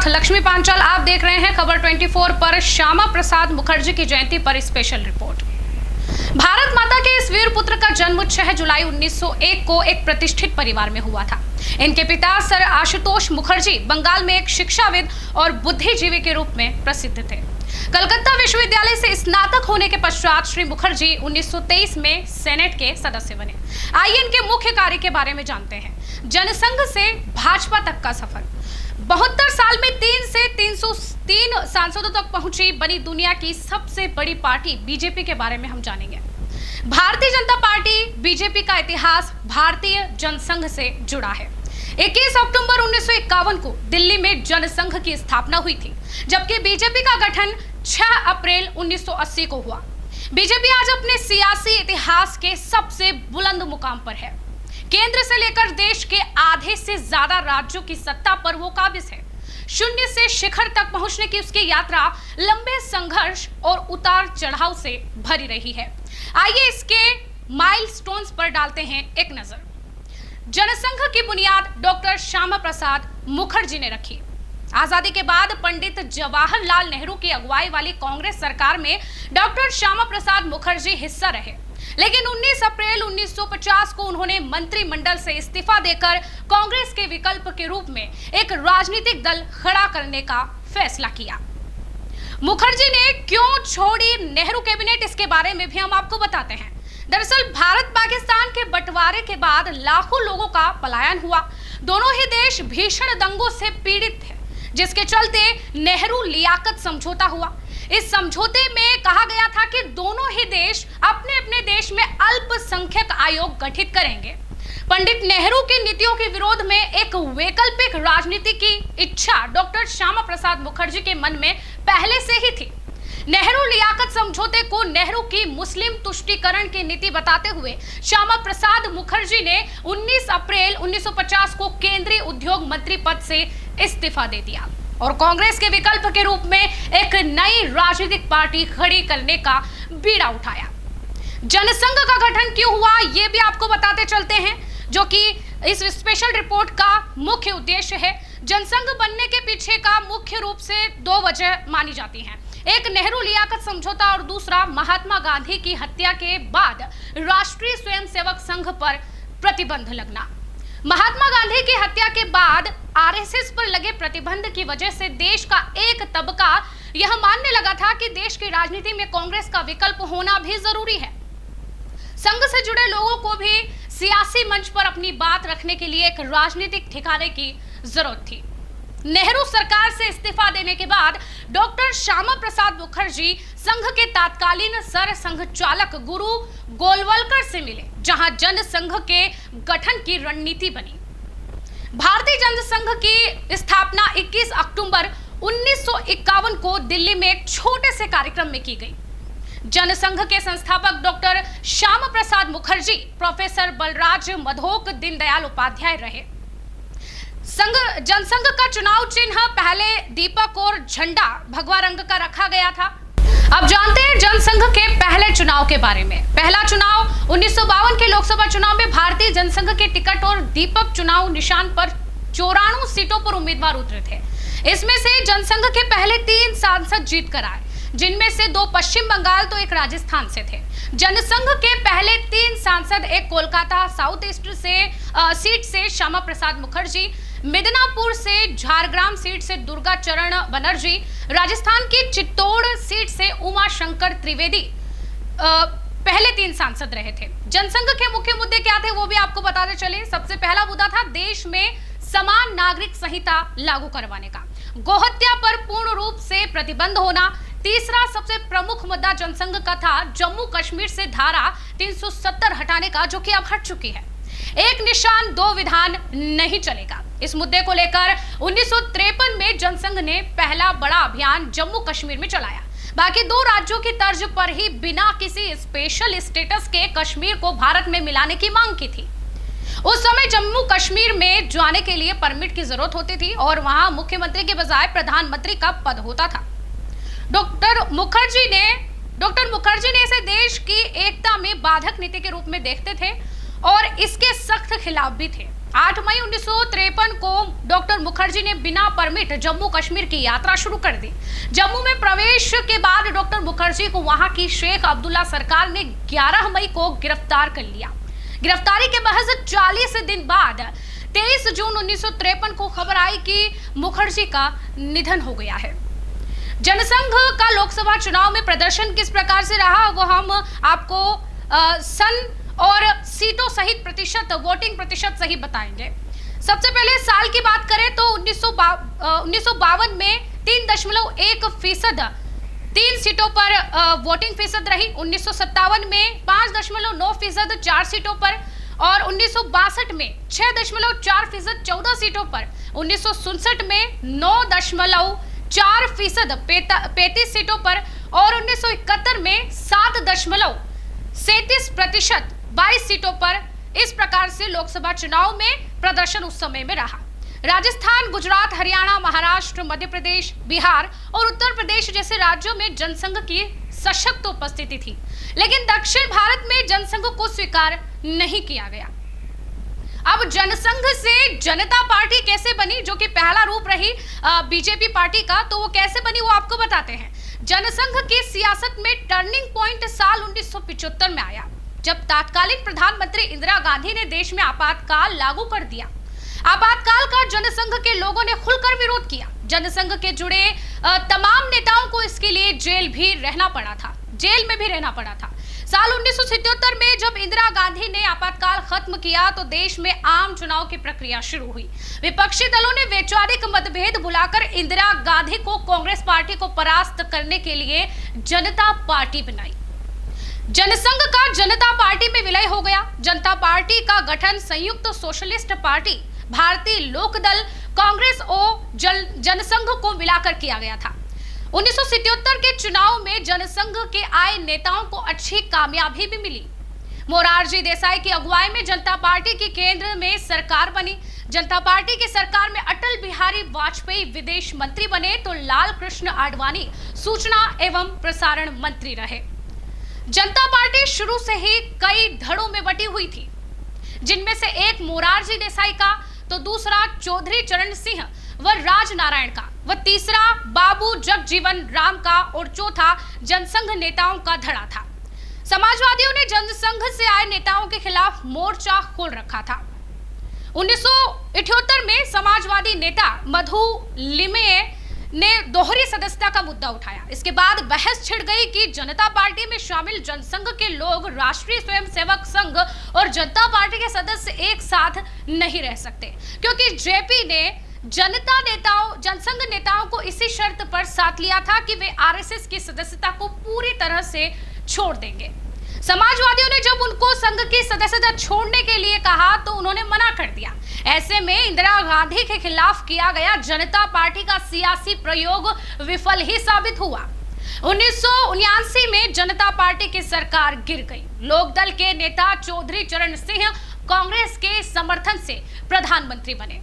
लक्ष्मी पांचाल, आप देख रहे हैं खबर 24 पर श्यामा प्रसाद मुखर्जी की जयंती पर स्पेशल रिपोर्ट। भारत माता के इस वीर पुत्र का जन्म 6 जुलाई 1901 को एक प्रतिष्ठित परिवार में हुआ था। इनके पिता सर आशुतोष मुखर्जी बंगाल में एक शिक्षाविद और बुद्धिजीवी के रूप में प्रसिद्ध थे। कलकत्ता विश्वविद्यालय से स्नातक होने के पश्चात श्री मुखर्जी 1923 में सेनेट के सदस्य बने। आइए इनके मुख्य कार्य के बारे में जानते हैं। जनसंघ से भाजपा तक का सफर। 72 साल में 3 से 303 सांसदों तक पहुंची बनी दुनिया की सबसे बड़ी पार्टी बीजेपी के बारे में हम जानेंगे। भारतीय जनता पार्टी बीजेपी का इतिहास भारतीय जनसंघ से जुड़ा है। 21 अक्टूबर 1951 को दिल्ली में जनसंघ की स्थापना हुई थी, जबकि बीजेपी का गठन 6 अप्रैल 1980 को हुआ। बीजेपी आज अपने सियासी इतिहास के सबसे बुलंद मुकाम पर है। केंद्र से लेकर देश के आधे से ज्यादा राज्यों की सत्ता पर वो काबिज है। शून्य से शिखर तक पहुंचने की उसकी यात्रा लंबे संघर्ष और उतार चढ़ाव से भरी रही है। आइए इसके माइलस्टोन्स पर डालते हैं एक नजर। जनसंघ की बुनियाद डॉक्टर श्यामा प्रसाद मुखर्जी ने रखी। आजादी के बाद पंडित जवाहरलाल नेहरू की अगुवाई वाली कांग्रेस सरकार में डॉक्टर श्यामा प्रसाद मुखर्जी हिस्सा रहे, लेकिन 19 अप्रैल 1950 को उन्होंने मंत्रिमंडल से इस्तीफा देकर कांग्रेस के विकल्प के रूप में एक राजनीतिक दल खड़ा करने का फैसला किया। मुखर्जी ने क्यों छोड़ी नेहरू कैबिनेट, इसके बारे में भी हम आपको बताते हैं। दरअसल भारत पाकिस्तान के बंटवारे के बाद लाखों लोगों का पलायन हुआ। दोनों ही देश भीषण दंगों से पीड़ित थे, जिसके चलते नेहरू लियाकत समझौता हुआ। इस समझौते में कहा गया था कि दोनों ही देश अपने अपने देश में अल्पसंख्यक आयोग गठित करेंगे। पंडित नेहरू की नीतियों के विरोध में एक वैकल्पिक राजनीति की इच्छा डॉक्टर श्यामा प्रसाद मुखर्जी के मन में पहले से ही थी। नेहरू लियाकत समझौते को नेहरू की मुस्लिम तुष्टीकरण की नीति बताते हुए श्यामा प्रसाद मुखर्जी ने 19 अप्रैल 1950 को केंद्रीय उद्योग मंत्री पद से इस्तीफा दे दिया और कांग्रेस के विकल्प के रूप में एक नई राजनीतिक पार्टी खड़ी करने का बीड़ा उठाया। जनसंघ का गठन क्यों हुआ, ये भी आपको बताते चलते हैं, जो कि इस स्पेशल रिपोर्ट का मुख्य उद्देश्य है। जनसंघ बनने के पीछे का मुख्य रूप से 2 वजह मानी जाती हैं। एक नेहरू लियाकत समझौता और दूसरा महात्मा गांधी की हत्या के बाद राष्ट्रीय स्वयंसेवक संघ पर प्रतिबंध लगना। महात्मा गांधी की हत्या के बाद आरएसएस पर लगे प्रतिबंध की वजह से देश का एक तबका यह मानने लगा था कि देश की राजनीति में कांग्रेस का विकल्प होना भी जरूरी है। संघ से जुड़े लोगों को भी सियासी मंच पर अपनी बात रखने के लिए एक राजनीतिक ठिकाने की जरूरत थी। नेहरू सरकार से इस्तीफा देने के बाद डॉक्टर श्यामा प्रसाद मुखर्जी संघ के तत्कालीन सर संघ चालक गुरु गोलवलकर से मिले, जहां जनसंघ के गठन की रणनीति बनी। भारतीय जनसंघ की स्थापना 21 अक्टूबर 1951 को दिल्ली में एक छोटे से कार्यक्रम में की गई। जनसंघ के संस्थापक डॉक्टर श्यामा प्रसाद मुखर्जी प्रोफेसर बलराज मधोक दीनदयाल उपाध्याय रहे। जनसंघ का चुनाव चिन्ह पहले दीपक और झंडा भगवा रंग का रखा गया था। अब जानते हैं जनसंघ के पहले चुनाव के बारे में। पहला चुनाव 1952 के लोकसभा चुनाव में भारतीय जनसंघ के टिकट और दीपक चुनाव निशान पर 94 सीटों पर उम्मीदवार उतरे थे। इसमें से जनसंघ के पहले 3 सांसद जीत कर आए, जिनमें से 2 पश्चिम बंगाल तो एक राजस्थान से थे। जनसंघ के पहले 3 सांसद, एक कोलकाता साउथ ईस्ट सीट से श्यामा प्रसाद मुखर्जी, मिदनापुर से झारग्राम सीट से दुर्गा चरण बनर्जी, राजस्थान की चित्तौड़ सीट से उमा शंकर त्रिवेदी पहले 3 सांसद रहे थे। जनसंघ के मुख्य मुद्दे क्या थे वो भी आपको बताते चले। सबसे पहला मुद्दा था देश में समान नागरिक संहिता लागू करवाने का, गोहत्या पर पूर्ण रूप से प्रतिबंध होना। तीसरा सबसे प्रमुख मुद्दा जनसंघ का था जम्मू कश्मीर से धारा 370 हटाने का, जो कि अब हट चुकी है। एक निशान 2 विधान नहीं चलेगा। इस मुद्दे को लेकर 1953 में जनसंघ ने पहला बड़ा अभियान जम्मू कश्मीर में चलाया। बाकी 2 राज्यों की तर्ज पर ही बिना किसी स्पेशल स्टेटस के कश्मीर को भारत में मिलाने की मांग की थी। उस समय जम्मू कश्मीर में जाने के लिए परमिट की जरूरत होती थी और वहां मुख्यमंत्री के बजाय प्रधानमंत्री का पद होता था। डॉक्टर मुखर्जी ने इसे देश की एकता में बाधक नीति के रूप में देखते थे और इसके सख्त खिलाफ भी थे। 8 मई 1953 को डॉक्टर मुखर्जी ने बिना परमिट जम्मू कश्मीर की यात्रा शुरू कर दी। जम्मू में प्रवेश के बाद डॉक्टर मुखर्जी को वहां की शेख अब्दुल्ला सरकार ने 11 मई को गिरफ्तार कर लिया। गिरफ्तारी के महज 40 दिन बाद 23 जून 1953 को खबर आई कि मुखर्जी का निधन हो गया है। जनसंघ का लोकसभा चुनाव में प्रदर्शन किस प्रकार से रहा वो हम आपको सन और सीटों सहित प्रतिशत, वोटिंग प्रतिशत सही बताएंगे। सबसे पहले साल की बात करें तो 1952 में 3.1% 3 सीटों पर वोटिंग फीसद रही। 1957 में 5.9% 4 सीटों पर और 1962 में 6.4% 14 सीटों पर। 1967 में 9.4% 35 सीटों पर और 1971 में 7.37% 22 सीटों पर। इस प्रकार से लोकसभा चुनाव में प्रदर्शन उस समय में रहा। राजस्थान, गुजरात, हरियाणा, महाराष्ट्र, मध्य प्रदेश, बिहार और उत्तर प्रदेश जैसे राज्यों में जनसंघ की सशक्त उपस्थिति थी, लेकिन दक्षिण भारत में जनसंघ को स्वीकार नहीं किया गया। अब जनसंघ से जनता पार्टी कैसे बनी, जो कि पहला रूप रही बीजेपी पार्टी का, तो वो कैसे बनी वो आपको बताते हैं। जनसंघ की सियासत में टर्निंग पॉइंट साल 1975 में आया, जब तत्कालीन प्रधानमंत्री इंदिरा गांधी ने देश में आपातकाल लागू कर दिया। आपातकाल का जनसंघ के लोगों ने खुलकर विरोध किया। जनसंघ के जुड़े तमाम नेताओं को इसके लिए जेल में भी रहना पड़ा था। साल 1977 में जब इंदिरा गांधी ने आपातकाल खत्म किया तो देश में आम चुनाव की प्रक्रिया शुरू हुई। विपक्षी दलों ने वैचारिक मतभेद भुलाकर इंदिरा गांधी को कांग्रेस पार्टी को परास्त करने के लिए जनता पार्टी बनाई। जनसंघ का जनता पार्टी में विलय हो गया। जनता पार्टी का गठन संयुक्त सोशलिस्ट पार्टी, भारतीय लोकदल, कांग्रेस और जनसंघ को मिलाकर किया गया था। 1977 के चुनाव में जनसंघ के आए नेताओं को अच्छी कामयाबी भी मिली। मोरारजी देसाई की अगुवाई में जनता पार्टी की केंद्र में सरकार बनी। जनता पार्टी की सरकार में अटल बिहारी वाजपेयी विदेश मंत्री बने तो लाल कृष्ण आडवाणी सूचना एवं प्रसारण मंत्री रहे। जनता पार्टी शुरू से ही कई धड़ों में बटी हुई थी, जिनमें से एक मोरारजी देसाई का, तो दूसरा चौधरी चरण सिंह व राजनारायण का, व तीसरा बाबू जगजीवन राम का और चौथा जनसंघ नेताओं का धड़ा था। समाजवादियों ने जनसंघ से आए नेताओं के खिलाफ मोर्चा खोल रखा था। 1978 में समाजवादी नेता मधु लिमये ने दोहरी सदस्यता का मुद्दा उठाया। इसके बाद बहस छिड़ गई कि जनता पार्टी में शामिल जनसंघ के लोग राष्ट्रीय स्वयंसेवक संघ और जनता पार्टी के सदस्य एक साथ नहीं रह सकते, क्योंकि जेपी ने जनसंघ नेताओं को इसी शर्त पर साथ लिया था कि वे आरएसएस की सदस्यता को पूरी तरह से छोड़ देंगे। समाजवादियों ने जब उनको संघ की सदस्यता छोड़ने के लिए कहा तो उन्होंने मना कर दिया। ऐसे में इंदिरा गांधी के खिलाफ किया गया जनता पार्टी का सियासी प्रयोग विफल ही साबित हुआ। 1979 में जनता पार्टी की सरकार गिर गई। लोकदल के नेता चौधरी चरण सिंह कांग्रेस के समर्थन से प्रधानमंत्री बने।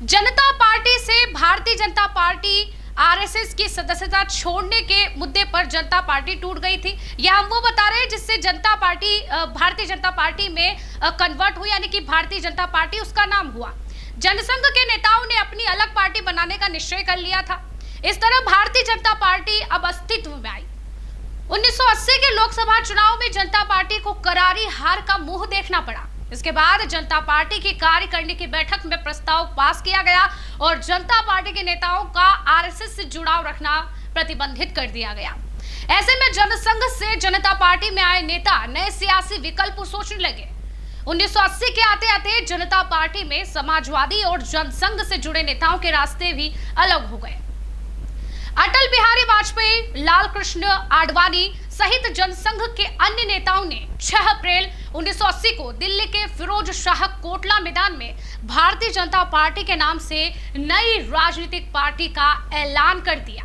जनता पार्टी से भारतीय जनता पार्टी आरएसएस की सदस्यता छोड़ने के मुद्दे पर जनता पार्टी टूट गई थी। यह हम वो बता रहे हैं जिससे जनता पार्टी भारतीय जनता पार्टी में कन्वर्ट हुई, यानी कि भारतीय जनता पार्टी उसका नाम हुआ। जनसंघ के नेताओं ने अपनी अलग पार्टी बनाने का निश्चय कर लिया था। इस तरह भारतीय जनता पार्टी अब अस्तित्व में आई। 1980 के लोकसभा चुनाव में जनता पार्टी को करारी हार का मुंह देखना पड़ा। इसके बाद जनता पार्टी की कार्यकारिणी की बैठक में प्रस्ताव पास किया गया और जनता पार्टी के नेताओं का आरएसएस से जुड़ाव रखना प्रतिबंधित कर दिया गया। ऐसे में जनसंघ से जनता पार्टी में आए नेता नए सियासी विकल्प सोचने लगे। 1980 के आते आते जनता पार्टी में समाजवादी और जनसंघ से जुड़े नेताओं के रास्ते भी अलग हो गए। अटल बिहारी वाजपेयी, लाल कृष्ण आडवाणी सहित जनसंघ के अन्य नेताओं ने 6 अप्रैल 1980 को दिल्ली के फिरोज शाह कोटला मैदान में भारतीय जनता पार्टी के नाम से नई राजनीतिक पार्टी का ऐलान कर दिया।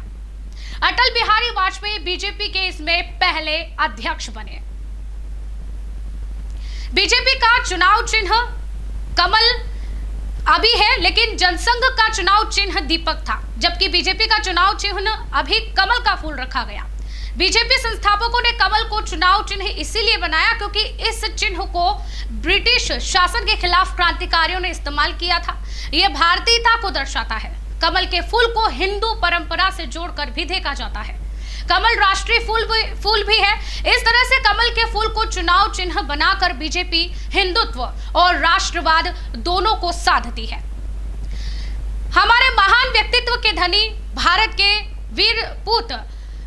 अटल बिहारी वाजपेयी बीजेपी के इसमें पहले अध्यक्ष बने। बीजेपी का चुनाव चिन्ह कमल अभी है, लेकिन जनसंघ का चुनाव चिन्ह दीपक था, जबकि बीजेपी का चुनाव चिन्ह अभी कमल का फूल रखा गया। बीजेपी संस्थापकों ने कमल को चुनाव चिन्ह इसीलिए बनाया क्योंकि इस चिन्ह को ब्रिटिश शासन के खिलाफ क्रांतिकारियों ने इस्तेमाल किया था। यह भारतीयता को दर्शाता है। कमल के फूल को हिंदू परंपरा से जोड़कर भी देखा जाता है। कमल राष्ट्रीय फूल भी है। इस तरह से कमल के फूल को चुनाव चिन्ह बनाकर बीजेपी हिंदुत्व और राष्ट्रवाद दोनों को साधती है। हमारे महान व्यक्तित्व के धनी भारत के वीर पूत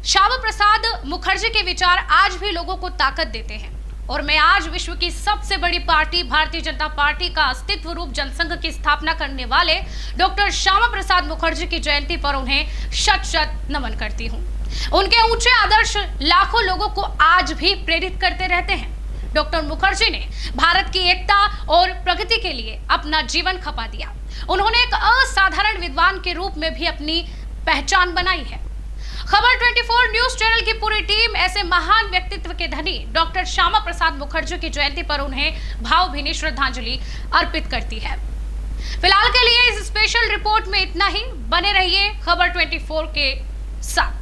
श्यामा प्रसाद मुखर्जी के विचार आज भी लोगों को ताकत देते हैं और मैं आज विश्व की सबसे बड़ी पार्टी भारतीय जनता पार्टी का अस्तित्व रूप जनसंघ की स्थापना करने वाले डॉक्टर श्यामा प्रसाद मुखर्जी की जयंती पर उन्हें शत शत नमन करती हूं। उनके ऊंचे आदर्श लाखों लोगों को आज भी प्रेरित करते रहते हैं। डॉक्टर मुखर्जी ने भारत की एकता और प्रगति के लिए अपना जीवन खपा दिया। उन्होंने एक असाधारण विद्वान के रूप में भी अपनी पहचान बनाई है। खबर 24 न्यूज चैनल की पूरी टीम ऐसे महान व्यक्तित्व के धनी डॉक्टर श्यामा प्रसाद मुखर्जी की जयंती पर उन्हें भावभीनी श्रद्धांजलि अर्पित करती है। फिलहाल के लिए इस स्पेशल रिपोर्ट में इतना ही। बने रहिए खबर 24 के साथ।